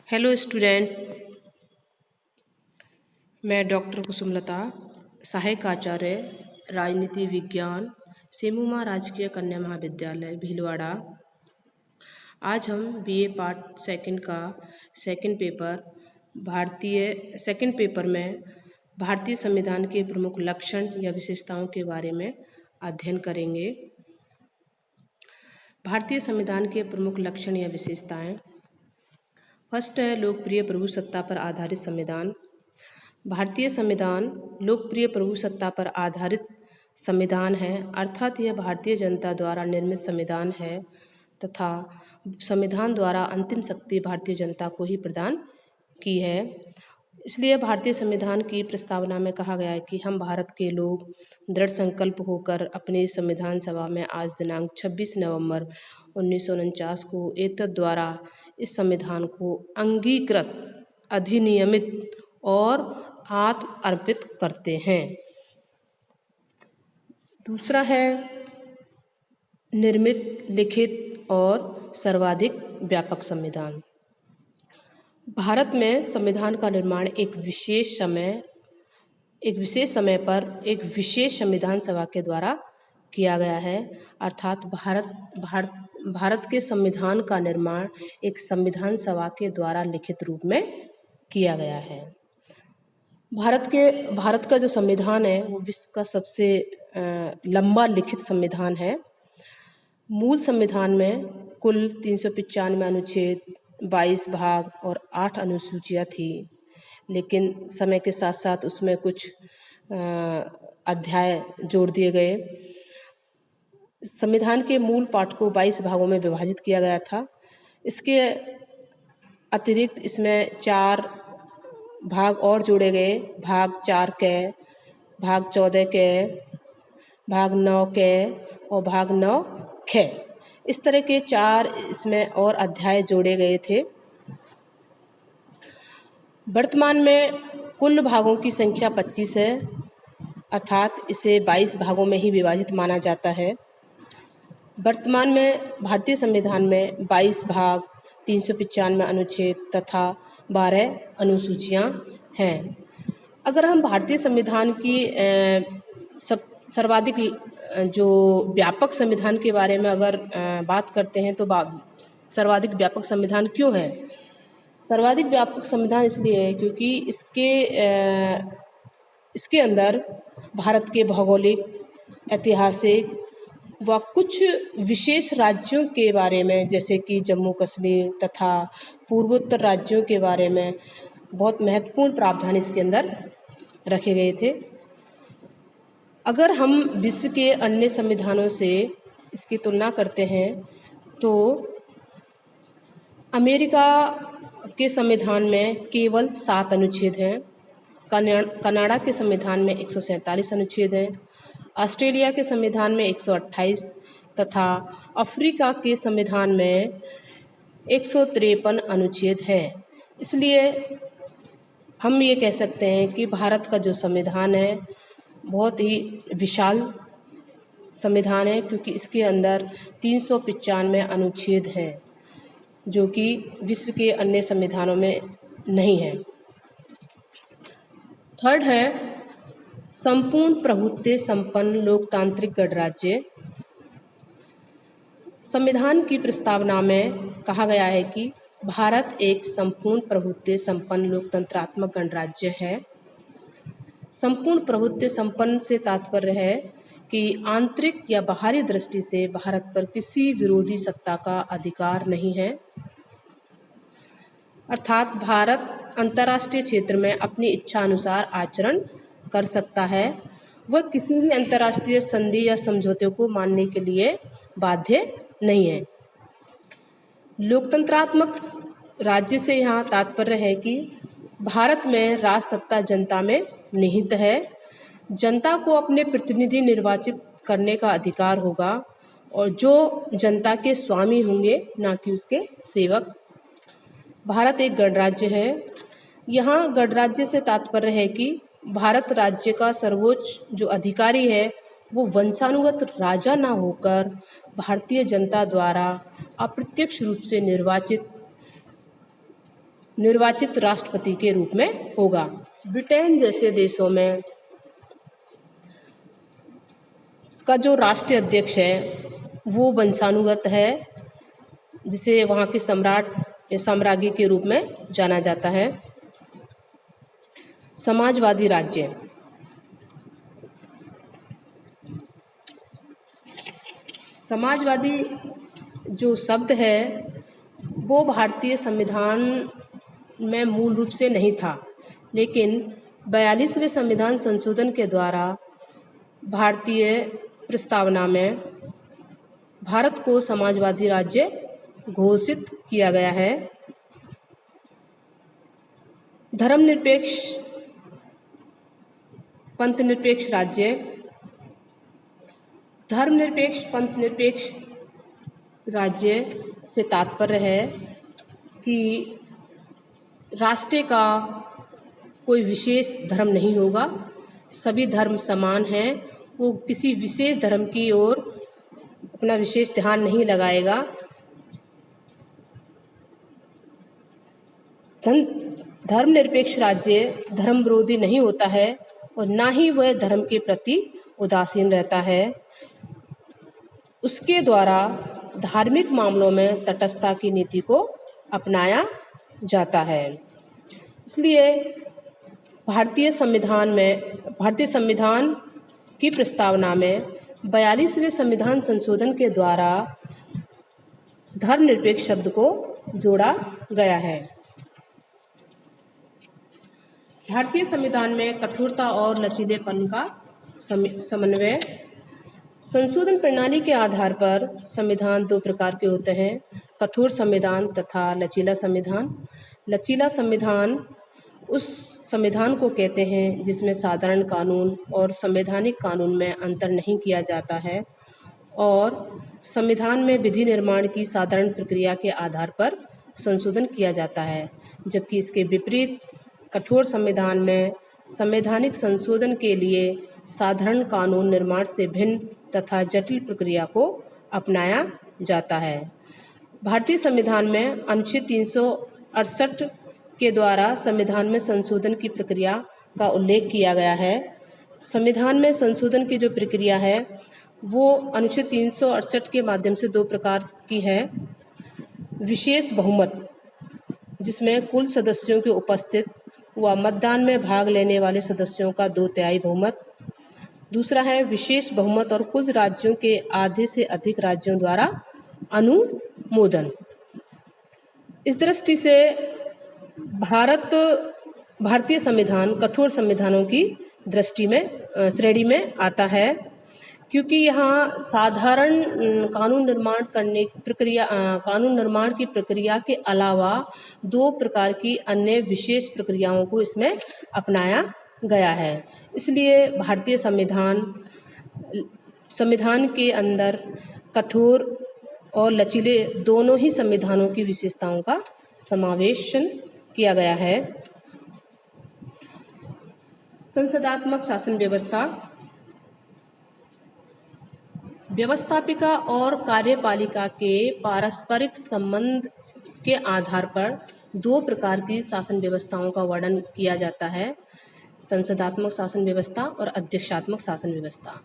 Hello student, मैं doctor Kusumlata, सहायक आचार्य राजनीति विज्ञान, सेमुमा राजकीय कन्या महाविद्यालय भीलवाड़ा। आज हम बीए पार्ट सेकंड का सेकंड पेपर में भारतीय संविधान के प्रमुख लक्षण या विशेषताओं के बारे में अध्ययन करेंगे। भारतीय संविधान के प्रमुख लक्षण या विशेषताएं। फर्स्ट है लोकप्रिय प्रभुसत्ता पर आधारित संविधान। भारतीय संविधान लोकप्रिय प्रभुसत्ता पर आधारित संविधान है, अर्थात यह भारतीय जनता द्वारा निर्मित संविधान है तथा संविधान द्वारा अंतिम शक्ति भारतीय जनता को ही प्रदान की है। इसलिए भारतीय संविधान की प्रस्तावना में कहा गया है कि हम भारत के लोग दृढ़ संकल्प होकर अपनी संविधान सभा में आज दिनांक 26 नवंबर 1949 को एकता द्वारा इस संविधान को अंगीकृत, अधिनियमित और आत्म अर्पित करते हैं। दूसरा है निर्मित, लिखित और सर्वाधिक व्यापक संविधान। भारत में संविधान का निर्माण एक विशेष समय पर एक विशेष संविधान सभा के द्वारा किया गया है, अर्थात भारत के संविधान का निर्माण एक संविधान सभा के द्वारा लिखित रूप में किया गया है। भारत का जो संविधान है वो विश्व का सबसे लंबा लिखित संविधान है। मूल संविधान में कुल 395 अनुच्छेद, 22 भाग और 8 अनुसूचियाँ थी, लेकिन समय के साथ साथ उसमें कुछ अध्याय जोड़ दिए गए। संविधान के मूल पाठ को 22 भागों में विभाजित किया गया था। इसके अतिरिक्त इसमें 4 भाग और जोड़े गए, भाग 4 के, भाग 14 के, भाग 9 के और भाग 9 खे। इस तरह के 4 इसमें और अध्याय जोड़े गए थे। वर्तमान में कुल भागों की संख्या 25 है, अर्थात इसे 22 भागों में ही विभाजित माना जाता है। वर्तमान में भारतीय संविधान में 22 भाग, 395 अनुच्छेद तथा 12 अनुसूचियाँ हैं। अगर हम भारतीय संविधान की सर्वाधिक जो व्यापक संविधान के बारे में अगर बात करते हैं तो सर्वाधिक व्यापक संविधान क्यों है? सर्वाधिक व्यापक संविधान इसलिए है क्योंकि इसके अंदर भारत के भौगोलिक, ऐतिहासिक व कुछ विशेष राज्यों के बारे में, जैसे कि जम्मू कश्मीर तथा पूर्वोत्तर राज्यों के बारे में बहुत महत्वपूर्ण प्रावधान इसके अंदर रखे गए थे। अगर हम विश्व के अन्य संविधानों से इसकी तुलना करते हैं तो अमेरिका के संविधान में केवल 7 अनुच्छेद हैं, कनाडा के संविधान में 147 अनुच्छेद हैं, ऑस्ट्रेलिया के संविधान में 128 तथा अफ्रीका के संविधान में 153 अनुच्छेद हैं। इसलिए हम ये कह सकते हैं कि भारत का जो संविधान है बहुत ही विशाल संविधान है, क्योंकि इसके अंदर 395 अनुच्छेद हैं जो कि विश्व के अन्य संविधानों में नहीं है। थर्ड है संपूर्ण प्रभुत्व संपन्न लोकतांत्रिक गणराज्य। संविधान की प्रस्तावना में कहा गया है कि भारत एक संपूर्ण प्रभुत्व संपन्न लोकतंत्रात्मक गणराज्य है। संपूर्ण प्रभुत्व संपन्न से तात्पर्य है कि आंतरिक या बाहरी दृष्टि से भारत पर किसी विरोधी सत्ता का अधिकार नहीं है, अर्थात भारत अंतर्राष्ट्रीय क्षेत्र में अपनी इच्छा अनुसार आचरण कर सकता है। वह किसी भी अंतर्राष्ट्रीय संधि या समझौते को मानने के लिए बाध्य नहीं है। लोकतंत्रात्मक राज्य से यहाँ तात्पर्य है कि भारत में राज सत्ता जनता में निहित है। जनता को अपने प्रतिनिधि निर्वाचित करने का अधिकार होगा और जो जनता के स्वामी होंगे, ना कि उसके सेवक। भारत एक गणराज्य है। यहाँ गणराज्य से तात्पर्य है कि भारत राज्य का सर्वोच्च जो अधिकारी है वो वंशानुगत राजा ना होकर भारतीय जनता द्वारा अप्रत्यक्ष रूप से निर्वाचित निर्वाचित राष्ट्रपति के रूप में होगा। ब्रिटेन जैसे देशों में का जो राष्ट्रीय अध्यक्ष है वो वंशानुगत है, जिसे वहाँ के सम्राट या साम्राज्ञी के रूप में जाना जाता है। समाजवादी राज्य, समाजवादी जो शब्द है वो भारतीय संविधान में मूल रूप से नहीं था, लेकिन 42वें संविधान संशोधन के द्वारा भारतीय प्रस्तावना में भारत को समाजवादी राज्य घोषित किया गया है। धर्मनिरपेक्ष पंथनिरपेक्ष राज्य, धर्मनिरपेक्ष पंथनिरपेक्ष राज्य से तात्पर्य है कि राष्ट्र का कोई विशेष धर्म नहीं होगा, सभी धर्म समान हैं, वो किसी विशेष धर्म की ओर अपना विशेष ध्यान नहीं लगाएगा। धर्मनिरपेक्ष राज्य धर्म विरोधी नहीं होता है और ना ही वह धर्म के प्रति उदासीन रहता है। उसके द्वारा धार्मिक मामलों में तटस्थता की नीति को अपनाया जाता है। इसलिए भारतीय संविधान की प्रस्तावना में 42वें संविधान संशोधन के द्वारा धर्मनिरपेक्ष शब्द को जोड़ा गया है। भारतीय संविधान में कठोरता और लचीलेपन का समन्वय। संशोधन प्रणाली के आधार पर संविधान दो प्रकार के होते हैं, कठोर संविधान तथा लचीला संविधान। लचीला संविधान उस संविधान को कहते हैं जिसमें साधारण कानून और संवैधानिक कानून में अंतर नहीं किया जाता है और संविधान में विधि निर्माण की साधारण प्रक्रिया के आधार पर संशोधन किया जाता है, जबकि इसके विपरीत कठोर संविधान में संवैधानिक संशोधन के लिए साधारण कानून निर्माण से भिन्न तथा जटिल प्रक्रिया को अपनाया जाता है। भारतीय संविधान में अनुच्छेद 368 के द्वारा संविधान में संशोधन की प्रक्रिया का उल्लेख किया गया है। संविधान में संशोधन की जो प्रक्रिया है वो अनुच्छेद 368 के माध्यम से दो प्रकार की है। विशेष बहुमत, जिसमें कुल सदस्यों के उपस्थित व मतदान में भाग लेने वाले सदस्यों का 2/3 बहुमत। दूसरा है विशेष बहुमत और कुल राज्यों के आधे से अधिक राज्यों द्वारा अनुमोदन। इस दृष्टि से भारतीय संविधान कठोर संविधानों की दृष्टि में श्रेणी में आता है, क्योंकि यहाँ साधारण कानून निर्माण की प्रक्रिया के अलावा दो प्रकार की अन्य विशेष प्रक्रियाओं को इसमें अपनाया गया है। इसलिए भारतीय संविधान के अंदर कठोर और लचीले दोनों ही संविधानों की विशेषताओं का समावेश किया गया है। संसदात्मक शासन व्यवस्था। व्यवस्थापिका और कार्यपालिका के पारस्परिक संबंध के आधार पर दो प्रकार की शासन व्यवस्थाओं का वर्णन किया जाता है, संसदात्मक शासन व्यवस्था और अध्यक्षात्मक शासन व्यवस्था।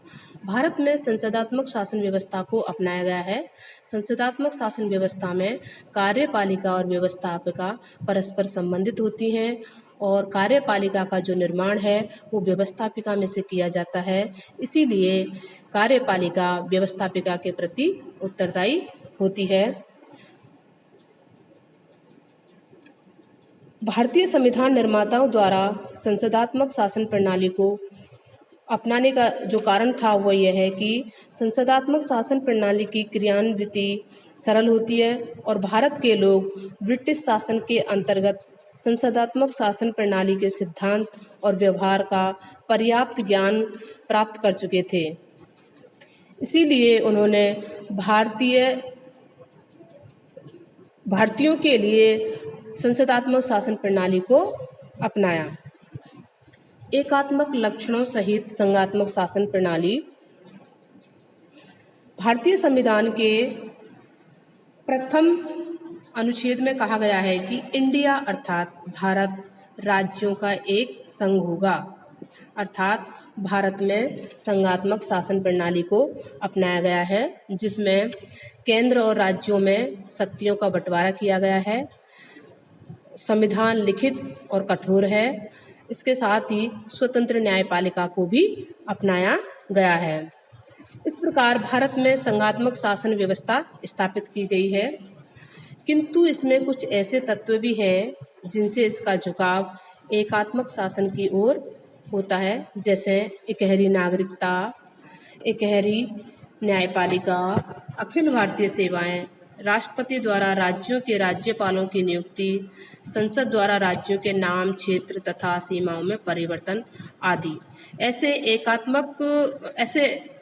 भारत में संसदात्मक शासन व्यवस्था को अपनाया गया है। संसदात्मक शासन व्यवस्था में कार्यपालिका और व्यवस्थापिका परस्पर संबंधित होती हैं और कार्यपालिका का जो निर्माण है वो व्यवस्थापिका में से किया जाता है। इसीलिए कार्यपालिका व्यवस्थापिका के प्रति उत्तरदायी होती है। भारतीय संविधान निर्माताओं द्वारा संसदात्मक शासन प्रणाली को अपनाने का जो कारण था वो यह है कि संसदात्मक शासन प्रणाली की क्रियान्विति सरल होती है और भारत के लोग ब्रिटिश शासन के अंतर्गत संसदात्मक शासन प्रणाली के सिद्धांत और व्यवहार का पर्याप्त ज्ञान प्राप्त कर चुके थे। इसीलिए उन्होंने भारतीयों के लिए संसदात्मक शासन प्रणाली को अपनाया। एकात्मक लक्षणों सहित संघात्मक शासन प्रणाली। भारतीय संविधान के प्रथम अनुच्छेद में कहा गया है कि इंडिया अर्थात भारत राज्यों का एक संघ होगा, अर्थात भारत में संघात्मक शासन प्रणाली को अपनाया गया है, जिसमें केंद्र और राज्यों में शक्तियों का बंटवारा किया गया है। संविधान लिखित और कठोर है। इसके साथ ही स्वतंत्र न्यायपालिका को भी अपनाया गया है। इस प्रकार भारत में संघात्मक शासन व्यवस्था स्थापित की गई है, किंतु इसमें कुछ ऐसे तत्व भी हैं जिनसे इसका झुकाव एकात्मक शासन की ओर होता है, जैसे इकहरी नागरिकता, इकहरी न्यायपालिका, अखिल भारतीय सेवाएं, राष्ट्रपति द्वारा राज्यों के राज्यपालों की नियुक्ति, संसद द्वारा राज्यों के नाम, क्षेत्र तथा सीमाओं में परिवर्तन आदि।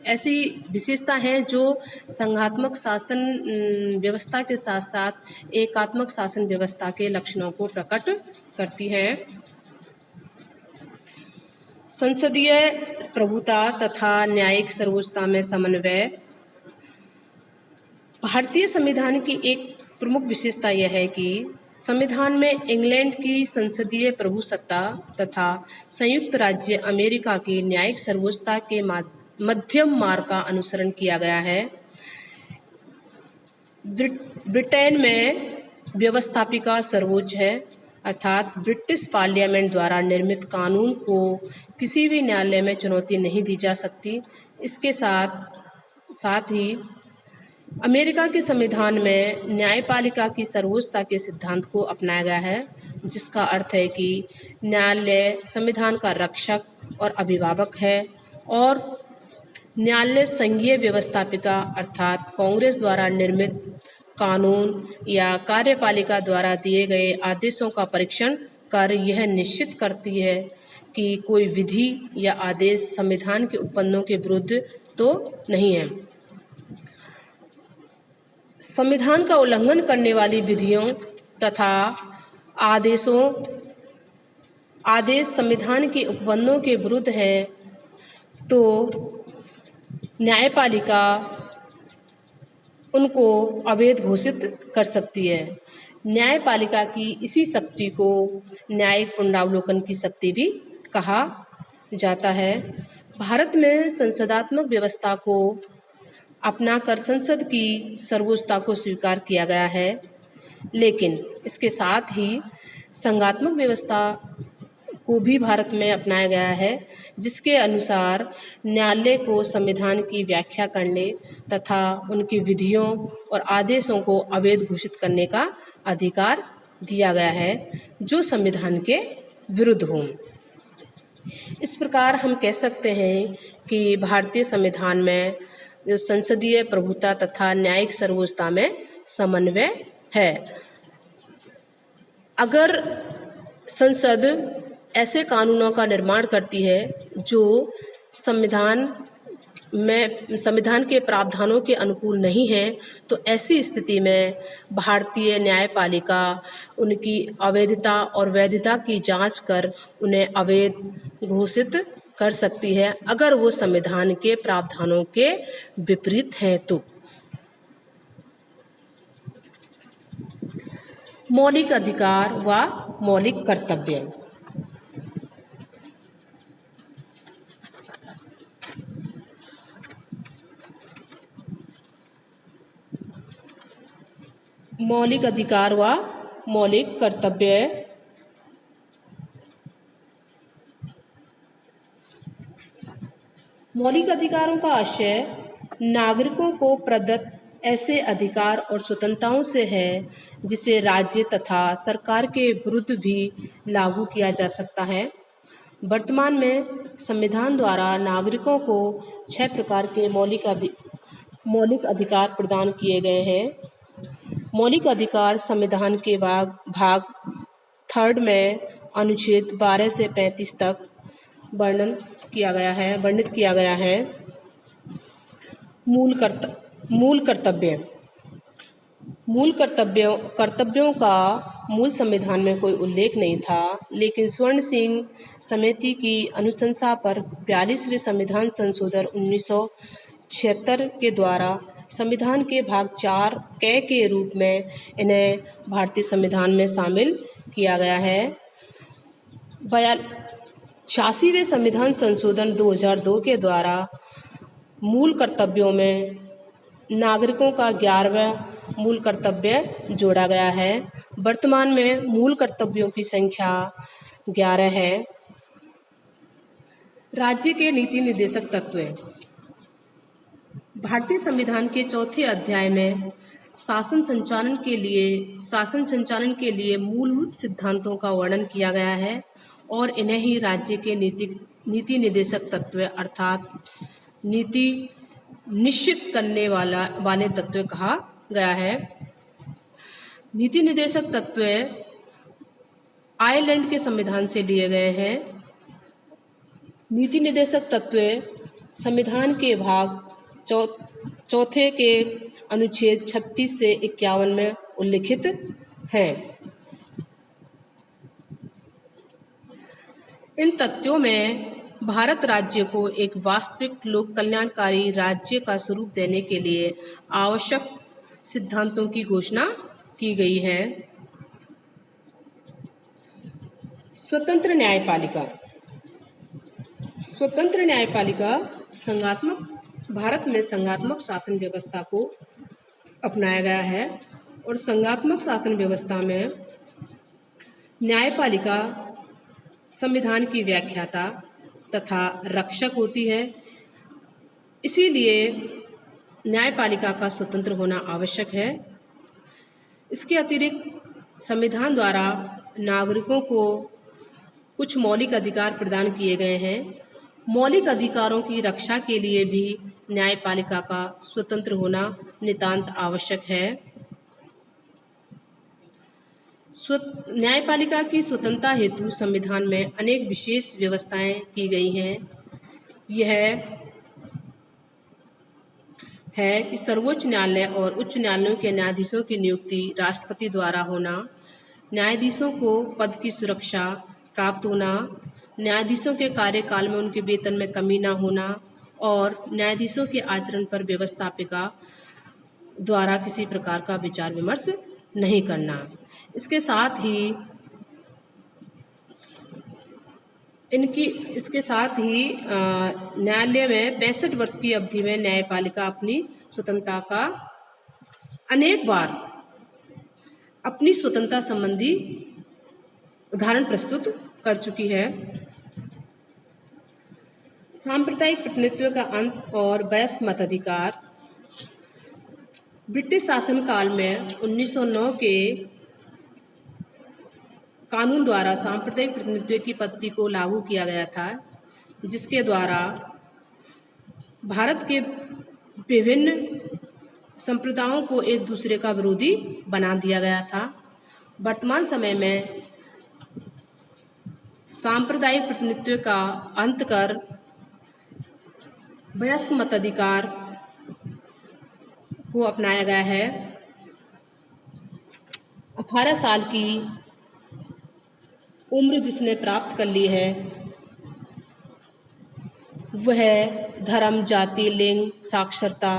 ऐसी विशेषता हैं जो संघात्मक शासन व्यवस्था के साथ साथ एकात्मक शासन व्यवस्था के लक्षणों को प्रकट करती हैं। संसदीय प्रभुता तथा न्यायिक सर्वोच्चता में समन्वय। भारतीय संविधान की एक प्रमुख विशेषता यह है कि संविधान में इंग्लैंड की संसदीय प्रभुसत्ता तथा संयुक्त राज्य अमेरिका की न्यायिक सर्वोच्चता के मध्यम मार्ग का अनुसरण किया गया है। ब्रिटेन में व्यवस्थापिका सर्वोच्च है, अर्थात ब्रिटिश पार्लियामेंट द्वारा निर्मित कानून को किसी भी न्यायालय में चुनौती नहीं दी जा सकती। इसके साथ ही अमेरिका के संविधान में न्यायपालिका की सर्वोच्चता के सिद्धांत को अपनाया गया है, जिसका अर्थ है कि न्यायालय संविधान का रक्षक और अभिभावक है और न्यायालय संघीय व्यवस्थापिका अर्थात कांग्रेस द्वारा निर्मित कानून या कार्यपालिका द्वारा दिए गए आदेशों का परीक्षण कर यह निश्चित करती है कि कोई विधि या आदेश संविधान के उपबंधों के विरुद्ध तो नहीं है। संविधान का उल्लंघन करने वाली विधियों तथा आदेश संविधान के उपबंधों के विरुद्ध हैं तो न्यायपालिका उनको अवैध घोषित कर सकती है। न्यायपालिका की इसी शक्ति को न्यायिक पुनरावलोकन की शक्ति भी कहा जाता है। भारत में संसदात्मक व्यवस्था को अपनाकर संसद की सर्वोच्चता को स्वीकार किया गया है, लेकिन इसके साथ ही संघात्मक व्यवस्था को भी भारत में अपनाया गया है, जिसके अनुसार न्यायालय को संविधान की व्याख्या करने तथा उनकी विधियों और आदेशों को अवैध घोषित करने का अधिकार दिया गया है जो संविधान के विरुद्ध हों। इस प्रकार हम कह सकते हैं कि भारतीय संविधान में जो संसदीय प्रभुता तथा न्यायिक सर्वोच्चता में समन्वय है। अगर संसद ऐसे कानूनों का निर्माण करती है जो संविधान के प्रावधानों के अनुकूल नहीं है, तो ऐसी स्थिति में भारतीय न्यायपालिका उनकी अवैधता और वैधता की जांच कर उन्हें अवैध घोषित कर सकती है, अगर वो संविधान के प्रावधानों के विपरीत हैं तो। मौलिक अधिकार व मौलिक कर्तव्य। मौलिक अधिकार व मौलिक कर्तव्य। मौलिक अधिकारों का आशय नागरिकों को प्रदत्त ऐसे अधिकार और स्वतंत्रताओं से है जिसे राज्य तथा सरकार के विरुद्ध भी लागू किया जा सकता है। वर्तमान में संविधान द्वारा नागरिकों को 6 प्रकार के मौलिक अधिकार प्रदान किए गए हैं। मौलिक अधिकार संविधान के भाग 3 में अनुच्छेद 12 से 35 तक वर्णित किया गया है। मूल कर्तव्यों का मूल संविधान में कोई उल्लेख नहीं था, लेकिन स्वर्ण सिंह समिति की अनुशंसा पर 42वें संविधान संशोधन 1976 के द्वारा संविधान के भाग 4 क के रूप में इन्हें भारतीय संविधान में शामिल किया गया है। 86वें संविधान संशोधन 2002 के द्वारा मूल कर्तव्यों में नागरिकों का 11वां मूल कर्तव्य जोड़ा गया है। वर्तमान में मूल कर्तव्यों की संख्या 11 है। राज्य के नीति निर्देशक तत्व। भारतीय संविधान के चौथे अध्याय में शासन संचालन के लिए मूलभूत सिद्धांतों का वर्णन किया गया है और इन्हें ही राज्य के नीति निर्देशक तत्व अर्थात नीति निश्चित करने वाले तत्व कहा गया है। नीति निर्देशक तत्व आयरलैंड के संविधान से लिए गए हैं। नीति निर्देशक तत्व संविधान के भाग चौथे के अनुच्छेद 36 से 51 में उल्लिखित हैं। इन तथ्यों में भारत राज्य को एक वास्तविक लोक कल्याणकारी राज्य का स्वरूप देने के लिए आवश्यक सिद्धांतों की घोषणा की गई है। स्वतंत्र न्यायपालिका। स्वतंत्र न्यायपालिका भारत में संघात्मक शासन व्यवस्था को अपनाया गया है और संघात्मक शासन व्यवस्था में न्यायपालिका संविधान की व्याख्याता तथा रक्षक होती है। इसीलिए न्यायपालिका का स्वतंत्र होना आवश्यक है। इसके अतिरिक्त संविधान द्वारा नागरिकों को कुछ मौलिक अधिकार प्रदान किए गए हैं। मौलिक अधिकारों की रक्षा के लिए भी न्यायपालिका का स्वतंत्र होना नितांत आवश्यक है। न्यायपालिका की स्वतंत्रता हेतु संविधान में अनेक विशेष व्यवस्थाएं की गई हैं। यह है कि सर्वोच्च न्यायालय और उच्च न्यायालयों के न्यायाधीशों की नियुक्ति राष्ट्रपति द्वारा होना, न्यायाधीशों को पद की सुरक्षा प्राप्त होना, न्यायाधीशों के कार्यकाल में उनके वेतन में कमी न होना और न्यायाधीशों के आचरण पर व्यवस्थापिका द्वारा किसी प्रकार का विचार विमर्श नहीं करना। इसके साथ ही न्यायालय में 65 वर्ष की अवधि में न्यायपालिका अपनी स्वतंत्रता का अनेक बार अपनी स्वतंत्रता संबंधी उदाहरण प्रस्तुत कर चुकी है। सांप्रदायिक प्रतिनिधित्व का अंत और वयस्क मताधिकार। ब्रिटिश शासन काल में 1909 के कानून द्वारा सांप्रदायिक प्रतिनिधित्व की पद्धति को लागू किया गया था, जिसके द्वारा भारत के विभिन्न संप्रदायों को एक दूसरे का विरोधी बना दिया गया था। वर्तमान समय में सांप्रदायिक प्रतिनिधित्व का अंत कर वयस्क मताधिकार को अपनाया गया है। 18 साल की उम्र जिसने प्राप्त कर ली है वह धर्म, जाति, लिंग, साक्षरता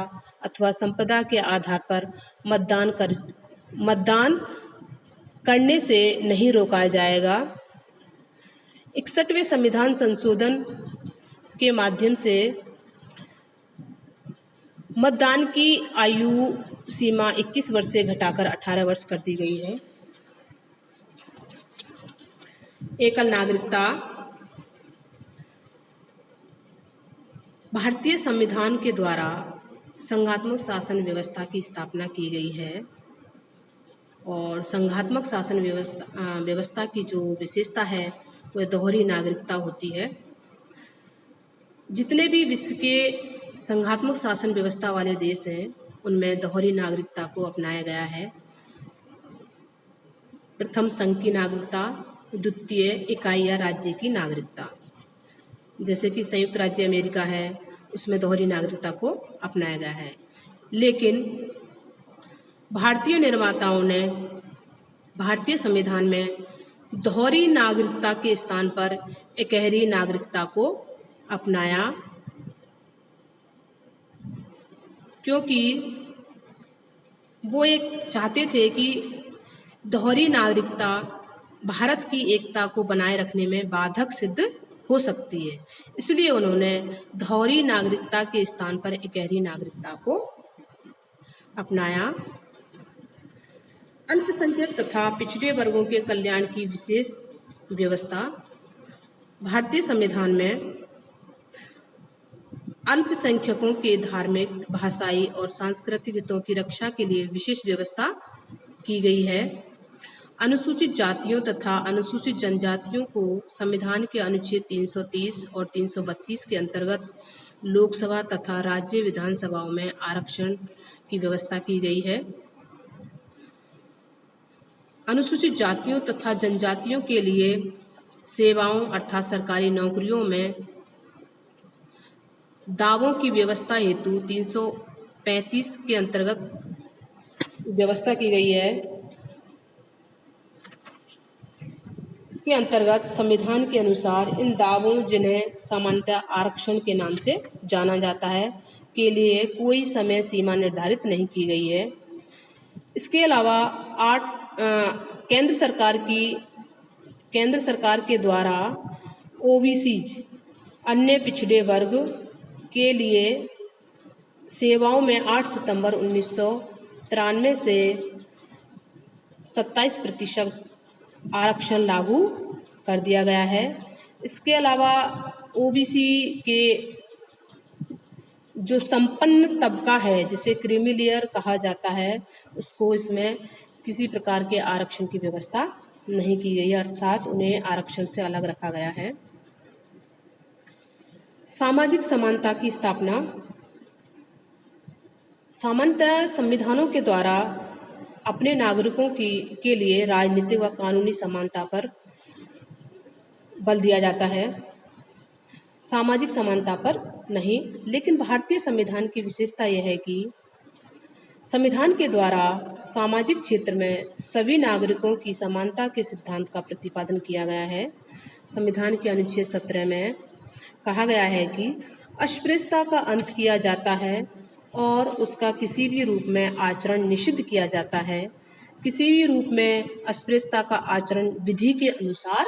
अथवा संपदा के आधार पर मतदान करने से नहीं रोका जाएगा। 61वें संविधान संशोधन के माध्यम से मतदान की आयु सीमा 21 वर्ष से घटाकर 18 वर्ष कर दी गई है। एकल नागरिकता। भारतीय संविधान के द्वारा संघात्मक शासन व्यवस्था की स्थापना की गई है और संघात्मक शासन व्यवस्था की जो विशेषता है वह दोहरी नागरिकता होती है। जितने भी विश्व के संघात्मक शासन व्यवस्था वाले देश हैं उनमें दोहरी नागरिकता को अपनाया गया है। प्रथम संघ की नागरिकता, द्वितीय इकाई या राज्य की नागरिकता। जैसे कि संयुक्त राज्य अमेरिका है, उसमें दोहरी नागरिकता को अपनाया गया है। लेकिन भारतीय निर्माताओं ने भारतीय संविधान में दोहरी नागरिकता के स्थान पर इकहरी नागरिकता को अपनाया, क्योंकि वो एक चाहते थे कि दोहरी नागरिकता भारत की एकता को बनाए रखने में बाधक सिद्ध हो सकती है। इसलिए उन्होंने दोहरी नागरिकता के स्थान पर इकहरी नागरिकता को अपनाया। अल्पसंख्यक तथा पिछड़े वर्गों के कल्याण की विशेष व्यवस्था। भारतीय संविधान में अल्पसंख्यकों के धार्मिक, भाषाई और सांस्कृतिक हितों की रक्षा के लिए विशेष व्यवस्था की गई है। अनुसूचित जातियों तथा अनुसूचित जनजातियों को संविधान के अनुच्छेद 330 और 332 के अंतर्गत लोकसभा तथा राज्य विधानसभाओं में आरक्षण की व्यवस्था की गई है। अनुसूचित जातियों तथा जनजातियों के लिए सेवाओं अर्थात सरकारी नौकरियों में दावों की व्यवस्था हेतु 335 के अंतर्गत व्यवस्था की गई है। इसके अंतर्गत संविधान के अनुसार इन दावों, जिन्हें सामान्यतः आरक्षण के नाम से जाना जाता है, के लिए कोई समय सीमा निर्धारित नहीं की गई है। इसके अलावा केंद्र सरकार के द्वारा ओबीसीज अन्य पिछड़े वर्ग के लिए सेवाओं में 8 सितंबर 1993 से 27% आरक्षण लागू कर दिया गया है। इसके अलावा ओबीसी के जो संपन्न तबका है, जिसे क्रीमी लेयर कहा जाता है, उसको इसमें किसी प्रकार के आरक्षण की व्यवस्था नहीं की गई है, अर्थात उन्हें आरक्षण से अलग रखा गया है। सामाजिक समानता की स्थापना। सामान्यतः संविधानों के द्वारा अपने नागरिकों के लिए राजनीतिक व कानूनी समानता पर बल दिया जाता है, सामाजिक समानता पर नहीं। लेकिन भारतीय संविधान की विशेषता यह है कि संविधान के द्वारा सामाजिक क्षेत्र में सभी नागरिकों की समानता के सिद्धांत का प्रतिपादन किया गया है। संविधान के अनुच्छेद 17 में कहा गया है कि अस्पृश्यता का अंत किया जाता है और उसका किसी भी रूप में आचरण निषिद्ध किया जाता है। किसी भी रूप में अस्पृश्यता का आचरण विधि के अनुसार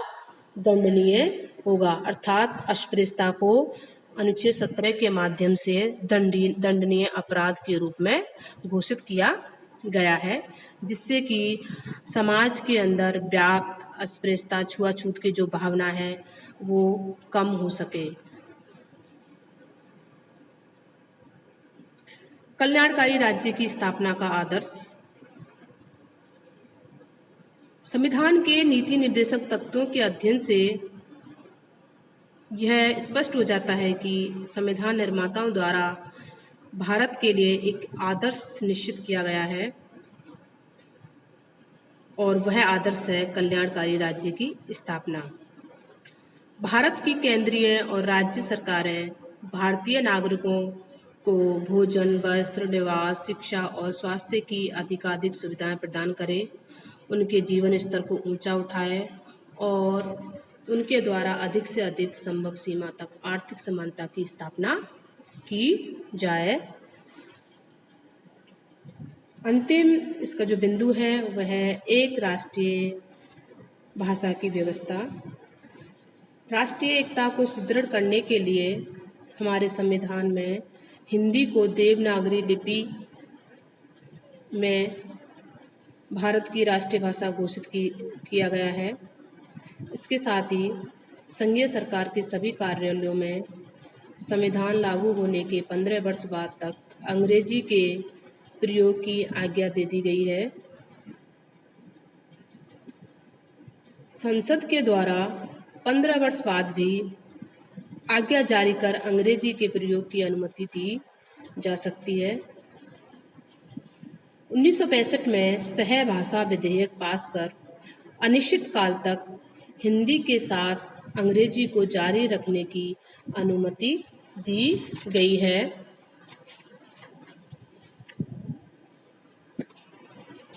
दंडनीय होगा, अर्थात अस्पृश्यता को अनुच्छेद 17 के माध्यम से दंडनीय अपराध के रूप में घोषित किया गया है, जिससे कि समाज के अंदर व्याप्त अस्पृश्यता, छुआछूत की जो भावना है वो कम हो सके। कल्याणकारी राज्य की स्थापना का आदर्श। संविधान के नीति निर्देशक तत्वों के अध्ययन से यह स्पष्ट हो जाता है कि संविधान निर्माताओं द्वारा भारत के लिए एक आदर्श निश्चित किया गया है, और वह आदर्श है कल्याणकारी राज्य की स्थापना। भारत की केंद्रीय और राज्य सरकारें भारतीय नागरिकों को भोजन, वस्त्र, निवास, शिक्षा और स्वास्थ्य की अधिकाधिक सुविधाएं प्रदान करें, उनके जीवन स्तर को ऊंचा उठाए और उनके द्वारा अधिक से अधिक संभव सीमा तक आर्थिक समानता की स्थापना की जाए। अंतिम इसका जो बिंदु है वह एक राष्ट्रीय भाषा की व्यवस्था। राष्ट्रीय एकता को सुदृढ़ करने के लिए हमारे संविधान में हिंदी को देवनागरी लिपि में भारत की राष्ट्रीय भाषा घोषित किया गया है। इसके साथ ही संघीय सरकार के सभी कार्यालयों में संविधान लागू होने के 15 वर्ष बाद तक अंग्रेजी के प्रयोग की आज्ञा दे दी गई है। संसद के द्वारा 15 वर्ष बाद भी आज्ञा जारी कर अंग्रेजी के प्रयोग की अनुमति दी जा सकती है। 1965 में सहभाषा विधेयक पास कर अनिश्चित काल तक हिंदी के साथ अंग्रेजी को जारी रखने की अनुमति दी गई है।